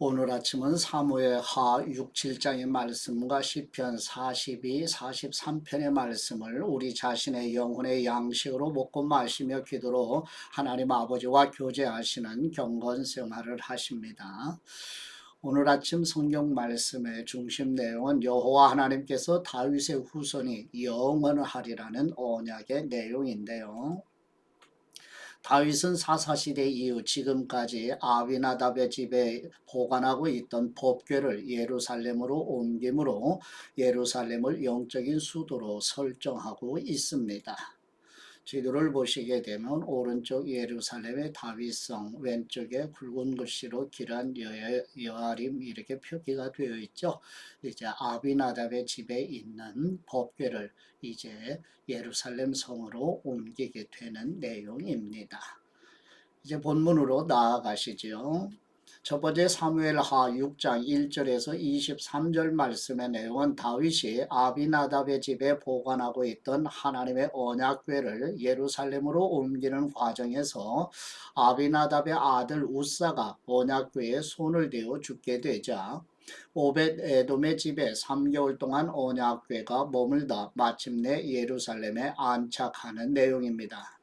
오늘 아침은 사무엘하 6, 7장의 말씀과 시편 42, 43편의 말씀을 우리 자신의 영혼의 양식으로 먹고 마시며 기도로 하나님 아버지와 교제하시는 경건 생활을 하십니다. 오늘 아침 성경 말씀의 중심 내용은 여호와 하나님께서 다윗의 후손이 영원하리라는 언약의 내용인데요. 다윗은 사사시대 이후 지금까지 아비나답의 집에 보관하고 있던 법궤를 예루살렘으로 옮김으로 예루살렘을 영적인 수도로 설정하고 있습니다. 지도를 보시게 되면 오른쪽 예루살렘의 다윗성, 왼쪽에 굵은 글씨로 길한 여아림 이렇게 표기가 되어 있죠. 이제 아비나답의 집에 있는 법궤를 이제 예루살렘 성으로 옮기게 되는 내용입니다. 이제 본문으로 나아가시죠. 첫 번째 사무엘하 6장 1절에서 23절 말씀의 내용은 다윗이 아비나답의 집에 보관하고 있던 하나님의 언약궤를 예루살렘으로 옮기는 과정에서 아비나답의 아들 우사가 언약궤에 손을 대어 죽게 되자 오벳 에돔의 집에 3개월 동안 언약궤가 머물다 마침내 예루살렘에 안착하는 내용입니다.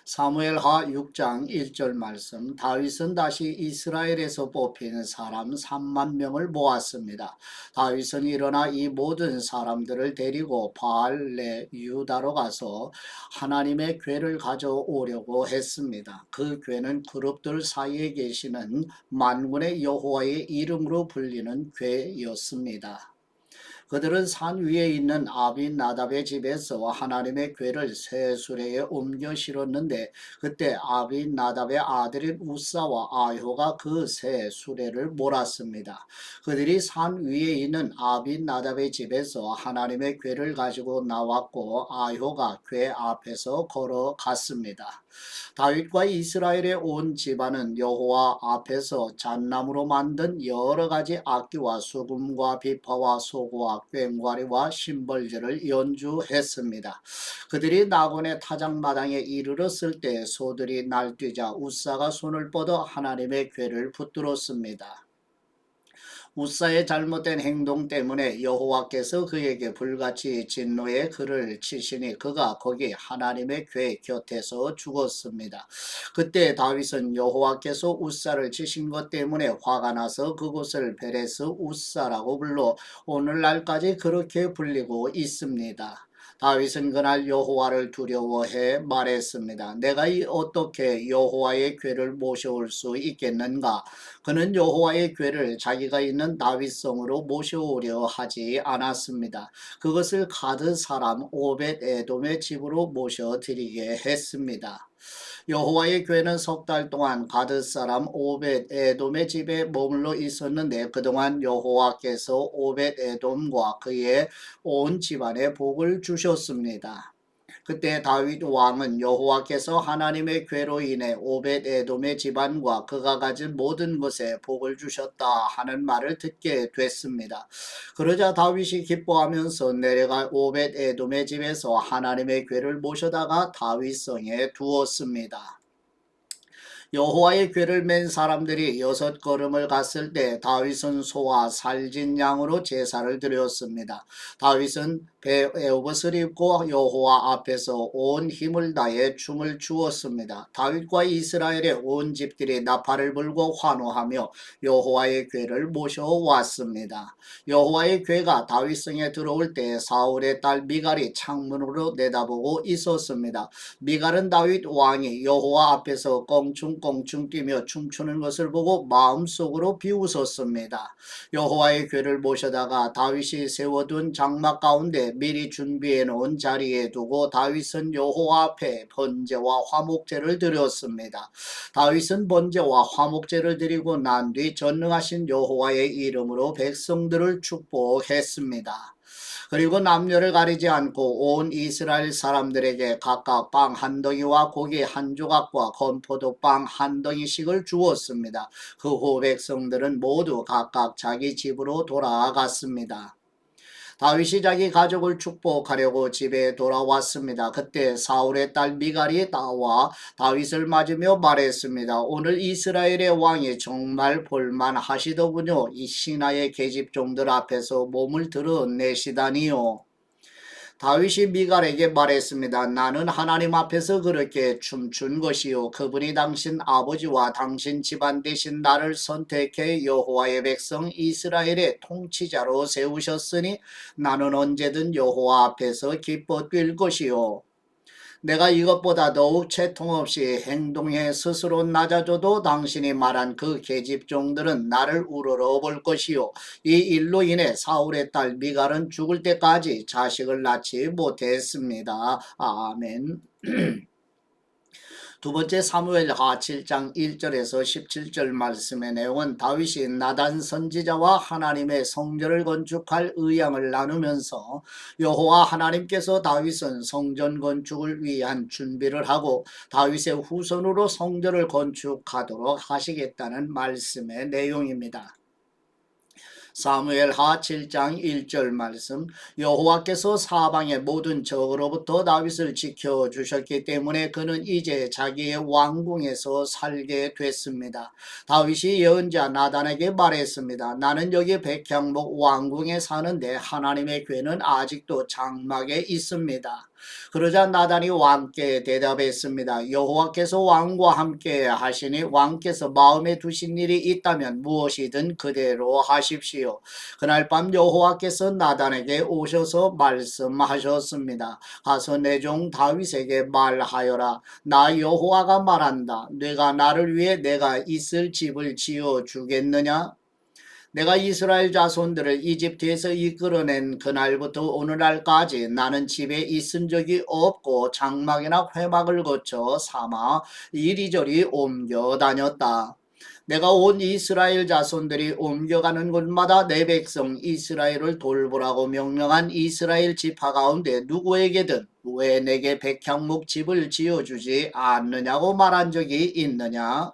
사무엘하 6장 1절 말씀, 다윗은 다시 이스라엘에서 뽑힌 사람 3만 명을 모았습니다. 다윗은 일어나 이 모든 사람들을 데리고 바알레 유다로 가서 하나님의 궤를 가져오려고 했습니다. 그 궤는 그룹들 사이에 계시는 만군의 여호와의 이름으로 불리는 궤였습니다. 그들은 산 위에 있는 아비나답의 집에서 하나님의 궤를 새 수레에 옮겨 실었는데 그때 아비나답의 아들인 우사와 아효가 그 새 수레를 몰았습니다. 그들이 산 위에 있는 아비나답의 집에서 하나님의 궤를 가지고 나왔고 아효가 궤 앞에서 걸어갔습니다. 다윗과 이스라엘의 온 집안은 여호와 앞에서 잣나무로 만든 여러 가지 악기와 수금과 비파와 소고와 꽹과리와 심벌들을 연주했습니다. 그들이 나곤의 타작마당에 이르렀을 때 소들이 날뛰자 우사가 손을 뻗어 하나님의 궤를 붙들었습니다. 우사의 잘못된 행동 때문에 여호와께서 그에게 불같이 진노의 그를 치시니 그가 거기 하나님의 궤 곁에서 죽었습니다. 그때 다윗은 여호와께서 우사를 치신 것 때문에 화가 나서 그곳을 베레스 우사라고 불러 오늘날까지 그렇게 불리고 있습니다. 다윗은 그날 여호와를 두려워해 말했습니다. 내가 어떻게 여호와의 궤를 모셔올 수 있겠는가? 그는 여호와의 궤를 자기가 있는 다윗성으로 모셔오려 하지 않았습니다. 그것을 가드 사람 오벳 에돔의 집으로 모셔드리게 했습니다. 여호와의 궤는 석 달 동안 가드 사람 오벳 에돔의 집에 머물러 있었는데 그동안 여호와께서 오벳 에돔과 그의 온 집안에 복을 주셨습니다. 그때 다윗 왕은 여호와께서 하나님의 궤로 인해 오벳 에돔의 집안과 그가 가진 모든 것에 복을 주셨다 하는 말을 듣게 됐습니다. 그러자 다윗이 기뻐하면서 내려가 오벳 에돔의 집에서 하나님의 궤를 모셔다가 다윗성에 두었습니다. 여호와의 궤를 맨 사람들이 6걸음을 갔을 때 다윗은 소와 살진 양으로 제사를 드렸습니다. 다윗은 베옷을 입고 여호와 앞에서 온 힘을 다해 춤을 추었습니다. 다윗과 이스라엘의 온 집들이 나팔을 불고 환호하며 여호와의 궤를 모셔왔습니다. 여호와의 궤가 다윗성에 들어올 때 사울의 딸 미갈이 창문으로 내다보고 있었습니다. 미갈은 다윗 왕이 여호와 앞에서 껑충껑충 뛰며 춤추는 것을 보고 마음속으로 비웃었습니다. 여호와의 궤를 모셔다가 다윗이 세워둔 장막 가운데 미리 준비해 놓은 자리에 두고 다윗은 여호와 앞에 번제와 화목제를 드렸습니다. 다윗은 번제와 화목제를 드리고 난 뒤 전능하신 여호와의 이름으로 백성들을 축복했습니다. 그리고 남녀를 가리지 않고 온 이스라엘 사람들에게 각각 빵 한 덩이와 고기 한 조각과 건포도 빵 한 덩이씩을 주었습니다. 그 후 백성들은 모두 각각 자기 집으로 돌아갔습니다. 다윗이 자기 가족을 축복하려고 집에 돌아왔습니다. 그때 사울의 딸 미갈이 나와 다윗을 맞으며 말했습니다. 오늘 이스라엘의 왕이 정말 볼만하시더군요. 이 신하의 계집종들 앞에서 몸을 드러내시다니요. 다윗이 미갈에게 말했습니다. 나는 하나님 앞에서 그렇게 춤춘 것이요. 그분이 당신 아버지와 당신 집안 대신 나를 선택해 여호와의 백성 이스라엘의 통치자로 세우셨으니 나는 언제든 여호와 앞에서 기뻐 뛸 것이요. 내가 이것보다 더욱 채통 없이 행동해 스스로 낮아져도 당신이 말한 그 계집종들은 나를 우러러 볼 것이요. 이 일로 인해 사울의 딸 미갈은 죽을 때까지 자식을 낳지 못했습니다. 아멘. 두 번째 사무엘하 7장 1절에서 17절 말씀의 내용은 다윗이 나단 선지자와 하나님의 성전을 건축할 의향을 나누면서 여호와 하나님께서 다윗은 성전 건축을 위한 준비를 하고 다윗의 후손으로 성전을 건축하도록 하시겠다는 말씀의 내용입니다. 사무엘하 7장 1절 말씀 여호와께서 사방의 모든 적으로부터 다윗을 지켜주셨기 때문에 그는 이제 자기의 왕궁에서 살게 됐습니다. 다윗이 예언자 나단에게 말했습니다. 나는 여기 백향목 왕궁에 사는데 하나님의 괴는 아직도 장막에 있습니다. 그러자 나단이 왕께 대답했습니다. 여호와께서 왕과 함께 하시니 왕께서 마음에 두신 일이 있다면 무엇이든 그대로 하십시오. 그날 밤 여호와께서 나단에게 오셔서 말씀하셨습니다. 가서 내 종 다윗에게 말하여라. 나 여호와가 말한다. 네가 나를 위해 내가 있을 집을 지어 주겠느냐? 내가 이스라엘 자손들을 이집트에서 이끌어낸 그날부터 오늘날까지 나는 집에 있은 적이 없고 장막이나 회막을 거쳐 삼아 이리저리 옮겨 다녔다. 내가 온 이스라엘 자손들이 옮겨가는 곳마다 내 백성 이스라엘을 돌보라고 명령한 이스라엘 지파 가운데 누구에게든 왜 내게 백향목 집을 지어주지 않느냐고 말한 적이 있느냐?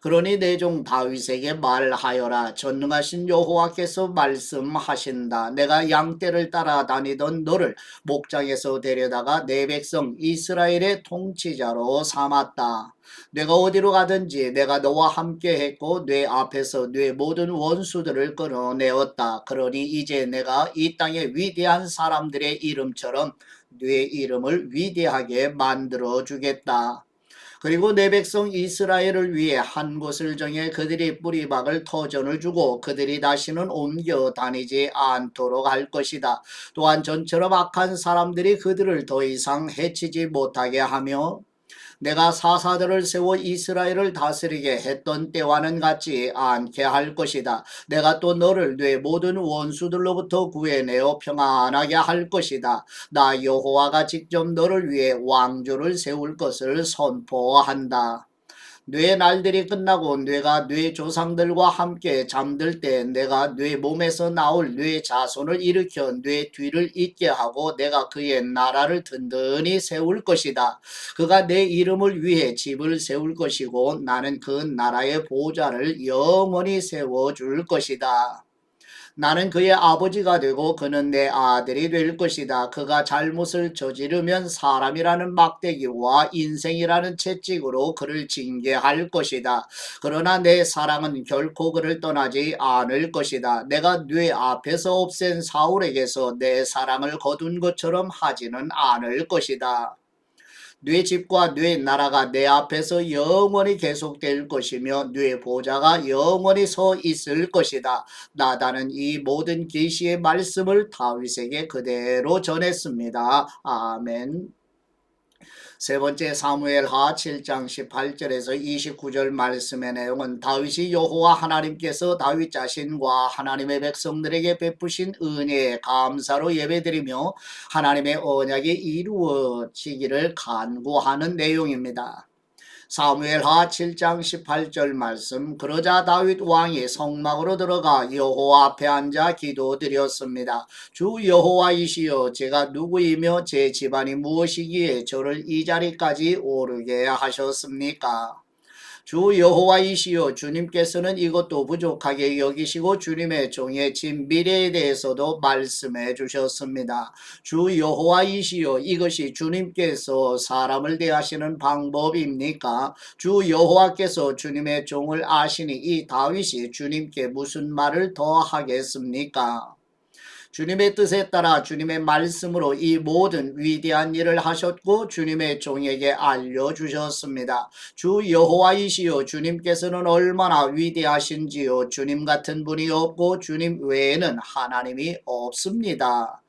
그러니 내 종 다윗에게 말하여라. 전능하신 여호와께서 말씀하신다. 내가 양떼를 따라다니던 너를 목장에서 데려다가 내 백성 이스라엘의 통치자로 삼았다. 내가 어디로 가든지 내가 너와 함께 했고 내 앞에서 내 모든 원수들을 끌어내었다. 그러니 이제 내가 이 땅의 위대한 사람들의 이름처럼 네 이름을 위대하게 만들어 주겠다. 그리고 내 백성 이스라엘을 위해 한 곳을 정해 그들이 뿌리박을 터전을 주고 그들이 다시는 옮겨 다니지 않도록 할 것이다. 또한 전처럼 악한 사람들이 그들을 더 이상 해치지 못하게 하며 내가 사사들을 세워 이스라엘을 다스리게 했던 때와는 같지 않게 할 것이다. 내가 또 너를 네 모든 원수들로부터 구해내어 평안하게 할 것이다. 나 여호와가 직접 너를 위해 왕조를 세울 것을 선포한다. 뇌 날들이 끝나고 뇌가 뇌 조상들과 함께 잠들 때 내가 뇌 몸에서 나올 뇌 자손을 일으켜 뇌 뒤를 잇게 하고 내가 그의 나라를 든든히 세울 것이다. 그가 내 이름을 위해 집을 세울 것이고 나는 그 나라의 보좌를 영원히 세워줄 것이다. 나는 그의 아버지가 되고 그는 내 아들이 될 것이다. 그가 잘못을 저지르면 사람이라는 막대기와 인생이라는 채찍으로 그를 징계할 것이다. 그러나 내 사랑은 결코 그를 떠나지 않을 것이다. 내가 네 앞에서 없앤 사울에게서 내 사랑을 거둔 것처럼 하지는 않을 것이다. 네 집과 네 나라가 내 앞에서 영원히 계속될 것이며 네 보좌가 영원히 서 있을 것이다. 나단은 이 모든 계시의 말씀을 다윗에게 그대로 전했습니다. 아멘. 세 번째 사무엘하 7장 18절에서 29절 말씀의 내용은 다윗이 여호와 하나님께서 다윗 자신과 하나님의 백성들에게 베푸신 은혜에 감사로 예배드리며 하나님의 언약이 이루어지기를 간구하는 내용입니다. 사무엘하 7장 18절 말씀 그러자 다윗 왕이 성막으로 들어가 여호와 앞에 앉아 기도드렸습니다. 주 여호와이시여 제가 누구이며 제 집안이 무엇이기에 저를 이 자리까지 오르게 하셨습니까? 주 여호와이시여 주님께서는 이것도 부족하게 여기시고 주님의 종의 진 미래에 대해서도 말씀해 주셨습니다. 주 여호와이시여 이것이 주님께서 사람을 대하시는 방법입니까? 주 여호와께서 주님의 종을 아시니 이 다윗이 주님께 무슨 말을 더 하겠습니까? 주님의 뜻에 따라 주님의 말씀으로 이 모든 위대한 일을 하셨고 주님의 종에게 알려주셨습니다. 주 여호와이시여 주님께서는 얼마나 위대하신지요. 주님 같은 분이 없고 주님 외에는 하나님이 없습니다.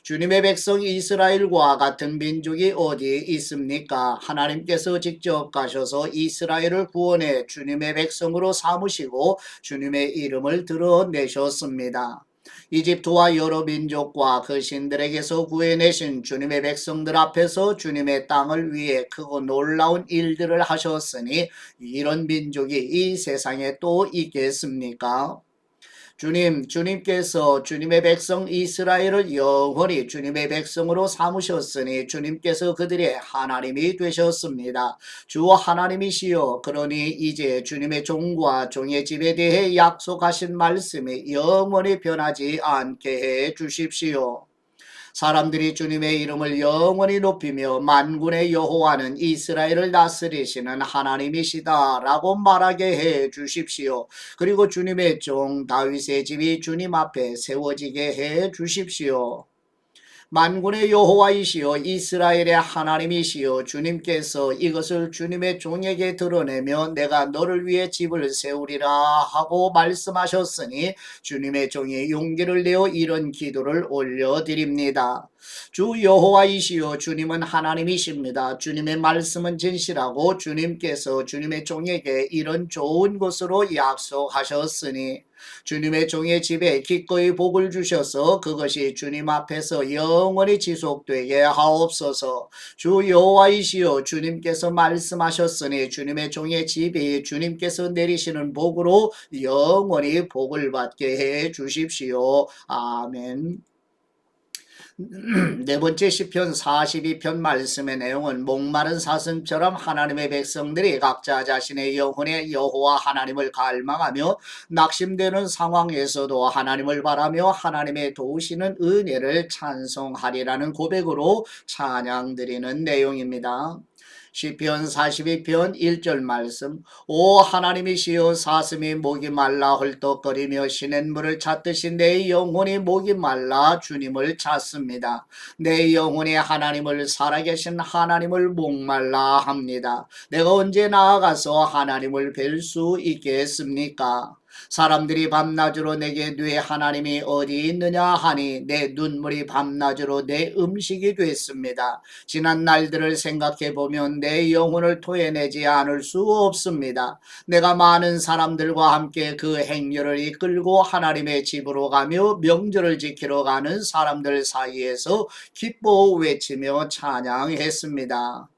주님의 백성 이스라엘과 같은 민족이 어디 있습니까? 하나님께서 직접 가셔서 이스라엘을 구원해 주님의 백성으로 삼으시고 주님의 이름을 드러내셨습니다. 이집트와 여러 민족과 그 신들에게서 구해내신 주님의 백성들 앞에서 주님의 땅을 위해 크고 놀라운 일들을 하셨으니 이런 민족이 이 세상에 또 있겠습니까? 주님께서 주님의 백성 이스라엘을 영원히 주님의 백성으로 삼으셨으니 주님께서 그들의 하나님이 되셨습니다. 주 하나님이시여 그러니 이제 주님의 종과 종의 집에 대해 약속하신 말씀이 영원히 변하지 않게 해 주십시오. 사람들이 주님의 이름을 영원히 높이며 만군의 여호와는 이스라엘을 다스리시는 하나님이시다라고 말하게 해 주십시오. 그리고 주님의 종 다윗의 집이 주님 앞에 세워지게 해 주십시오. 만군의 여호와이시여 이스라엘의 하나님이시여 주님께서 이것을 주님의 종에게 드러내며 내가 너를 위해 집을 세우리라 하고 말씀하셨으니 주님의 종이 용기를 내어 이런 기도를 올려드립니다. 주 여호와이시여 주님은 하나님이십니다. 주님의 말씀은 진실하고 주님께서 주님의 종에게 이런 좋은 것으로 약속하셨으니 주님의 종의 집에 기꺼이 복을 주셔서 그것이 주님 앞에서 영원히 지속되게 하옵소서. 주 여호와이시여 주님께서 말씀하셨으니 주님의 종의 집이 주님께서 내리시는 복으로 영원히 복을 받게 해 주십시오. 아멘. 네 번째 시편 42편 말씀의 내용은 목마른 사슴처럼 하나님의 백성들이 각자 자신의 영혼의 여호와 하나님을 갈망하며 낙심되는 상황에서도 하나님을 바라며 하나님의 도우시는 은혜를 찬송하리라는 고백으로 찬양드리는 내용입니다. 시편 42편 1절 말씀 오 하나님이시여 사슴이 목이 말라 헐떡거리며 시냇물을 찾듯이 내 영혼이 목이 말라 주님을 찾습니다. 내 영혼이 하나님을 살아계신 하나님을 목말라 합니다. 내가 언제 나아가서 하나님을 뵐 수 있겠습니까? 사람들이 밤낮으로 내게 네 하나님이 어디 있느냐 하니 내 눈물이 밤낮으로 내 음식이 됐습니다. 지난 날들을 생각해 보면 내 영혼을 토해내지 않을 수 없습니다. 내가 많은 사람들과 함께 그 행렬을 이끌고 하나님의 집으로 가며 명절을 지키러 가는 사람들 사이에서 기뻐 외치며 찬양했습니다.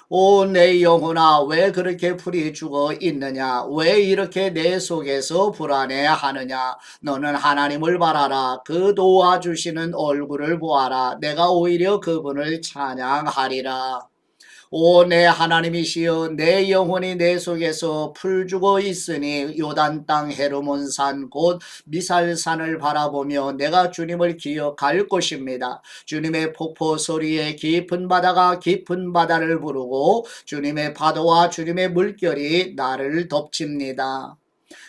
오 내 영혼아 왜 그렇게 풀이 죽어 있느냐 왜 이렇게 내 속에서 불안해하느냐 너는 하나님을 바라라 그 도와주시는 얼굴을 보아라 내가 오히려 그분을 찬양하리라. 오 내 하나님이시여 내 영혼이 내 속에서 풀죽어 있으니 요단 땅 헤르몬 산 곧 미살산을 바라보며 내가 주님을 기억할 것입니다. 주님의 폭포 소리에 깊은 바다가 깊은 바다를 부르고 주님의 파도와 주님의 물결이 나를 덮칩니다.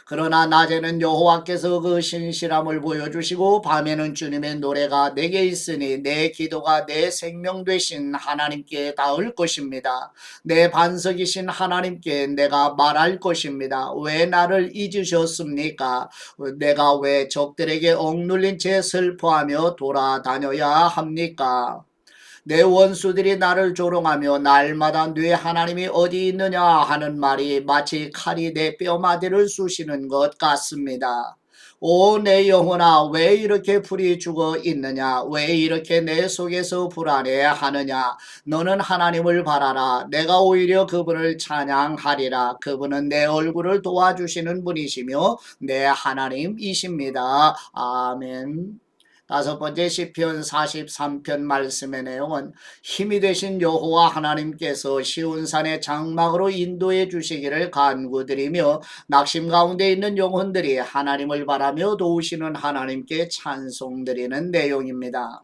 그러나 낮에는 여호와께서 그 신실함을 보여주시고 밤에는 주님의 노래가 내게 있으니 내 기도가 내 생명 되신 하나님께 닿을 것입니다. 내 반석이신 하나님께 내가 말할 것입니다. 왜 나를 잊으셨습니까? 내가 왜 적들에게 억눌린 채 슬퍼하며 돌아다녀야 합니까? 내 원수들이 나를 조롱하며 날마다 네 하나님이 어디 있느냐 하는 말이 마치 칼이 내 뼈마디를 쑤시는 것 같습니다. 오 내 영혼아 왜 이렇게 불이 죽어 있느냐 왜 이렇게 내 속에서 불안해하느냐 너는 하나님을 바라라 내가 오히려 그분을 찬양하리라 그분은 내 얼굴을 도와주시는 분이시며 내 하나님이십니다. 아멘. 다섯 번째 시편 43편 말씀의 내용은 힘이 되신 여호와 하나님께서 시온산의 장막으로 인도해 주시기를 간구드리며 낙심 가운데 있는 영혼들이 하나님을 바라며 도우시는 하나님께 찬송드리는 내용입니다.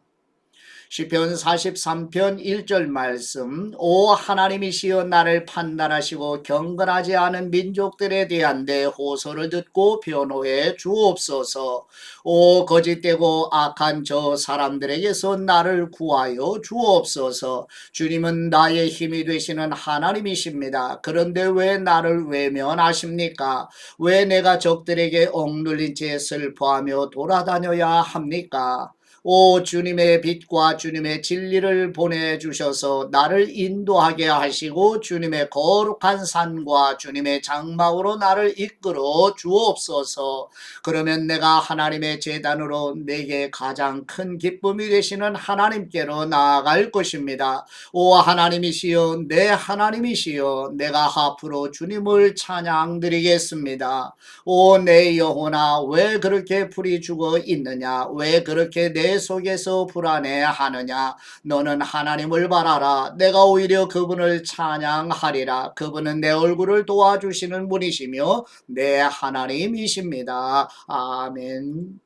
시편 43편 1절 말씀 오 하나님이시여 나를 판단하시고 경건하지 않은 민족들에 대한 내 호소를 듣고 변호해 주옵소서. 오 거짓되고 악한 저 사람들에게서 나를 구하여 주옵소서. 주님은 나의 힘이 되시는 하나님이십니다. 그런데 왜 나를 외면하십니까? 왜 내가 적들에게 억눌린 채 슬퍼하며 돌아다녀야 합니까? 오 주님의 빛과 주님의 진리를 보내주셔서 나를 인도하게 하시고 주님의 거룩한 산과 주님의 장막으로 나를 이끌어 주옵소서. 그러면 내가 하나님의 제단으로 내게 가장 큰 기쁨이 되시는 하나님께로 나아갈 것입니다. 오 하나님이시여 내 하나님이시여 내가 앞으로 주님을 찬양드리겠습니다. 오 내 영혼아 왜 그렇게 불이 죽어 있느냐? 왜 그렇게 내 속에서 불안해하느냐? 너는 하나님을 바라라. 내가 오히려 그분을 찬양하리라. 그분은 내 얼굴을 도와주시는 분이시며 내 하나님이십니다. 아멘.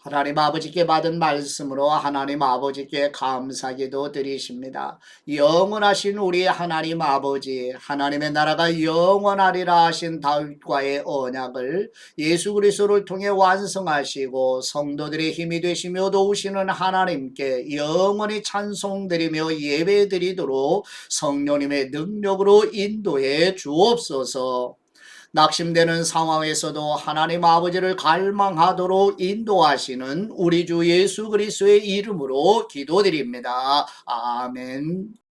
하나님 아버지께 받은 말씀으로 하나님 아버지께 감사기도 드리십니다. 영원하신 우리 하나님 아버지, 하나님의 나라가 영원하리라 하신 다윗과의 언약을 예수 그리스도를 통해 완성하시고 성도들의 힘이 되시며 도우시는 하나님께 영원히 찬송드리며 예배드리도록 성령님의 능력으로 인도해 주옵소서. 낙심되는 상황에서도 하나님 아버지를 갈망하도록 인도하시는 우리 주 예수 그리스도의 이름으로 기도드립니다. 아멘.